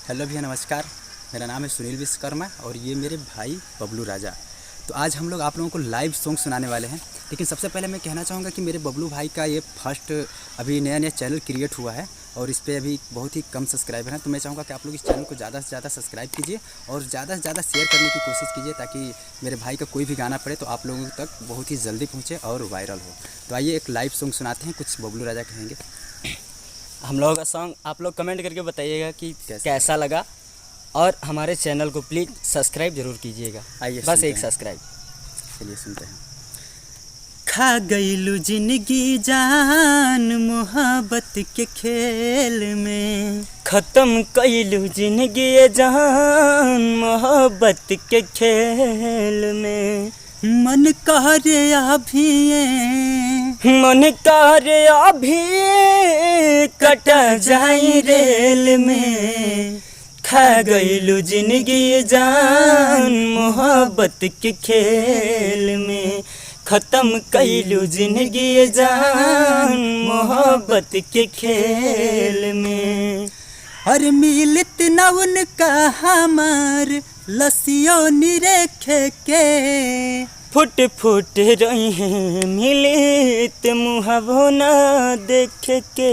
Hello भैया, नमस्कार। मेरा नाम है सुनील विश्वकर्मा और ये मेरे भाई बबलू राजा। तो आज हम लोग आप लोगों को लाइव सॉन्ग सुनाने वाले हैं। लेकिन सबसे पहले मैं कहना चाहूँगा कि मेरे बबलू भाई का ये फर्स्ट अभी नया चैनल क्रिएट हुआ है और इस पर अभी बहुत ही कम सब्सक्राइबर हैं। तो मैं चाहूँगा कि आप लोग इस चैनल को ज़्यादा से ज़्यादा सब्सक्राइब कीजिए और ज़्यादा से ज़्यादा शेयर करने की कोशिश कीजिए ताकि मेरे भाई का कोई भी गाना पड़े तो आप लोगों तक बहुत ही जल्दी पहुँचे और वायरल हो। तो आइए एक लाइव सॉन्ग सुनाते हैं, कुछ बबलू राजा कहेंगे। हम लोगों का सॉन्ग आप लोग कमेंट करके बताइएगा कि कैसा लगा और हमारे चैनल को प्लीज़ सब्सक्राइब जरूर कीजिएगा। आइए बस एक सब्सक्राइब। चलिए सुनते हैं। खा गईलू जिंदगी जान मोहब्बत के खेल में, ख़त्म कइलू जिंदगी जान मोहब्बत के खेल में। मन करे अभी मन करे अभी कटा जाई रेल में। खा गईलू जिंदगी जान मोहब्बत के खेल में। ख़त्म कइलू जिंदगी जान मोहब्बत के खेल में। और मिलत न उनका हमार लसियों निरेखे के। फुट फुट रही हैं मिलित मुहावो ना देख के।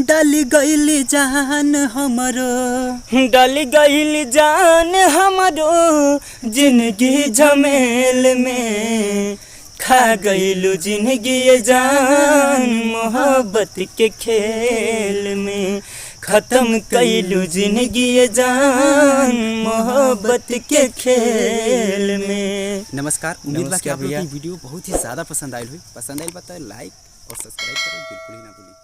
डल गइल जान हमरो, डल गइल जान हमरो जिंदगी झमेल में। खा गइलू जिंदगी जान मोहब्बत के खेल में। ख़त्म कइलू जिंदगी जान मोहब्बत के खेल में। नमस्कार। उम्मीद है कि आप लोगों भैया की वीडियो बहुत ही ज़्यादा पसंद आई हुई। पसंद आई बताए लाइक और सब्सक्राइब करें बिल्कुल ही ना भूलें।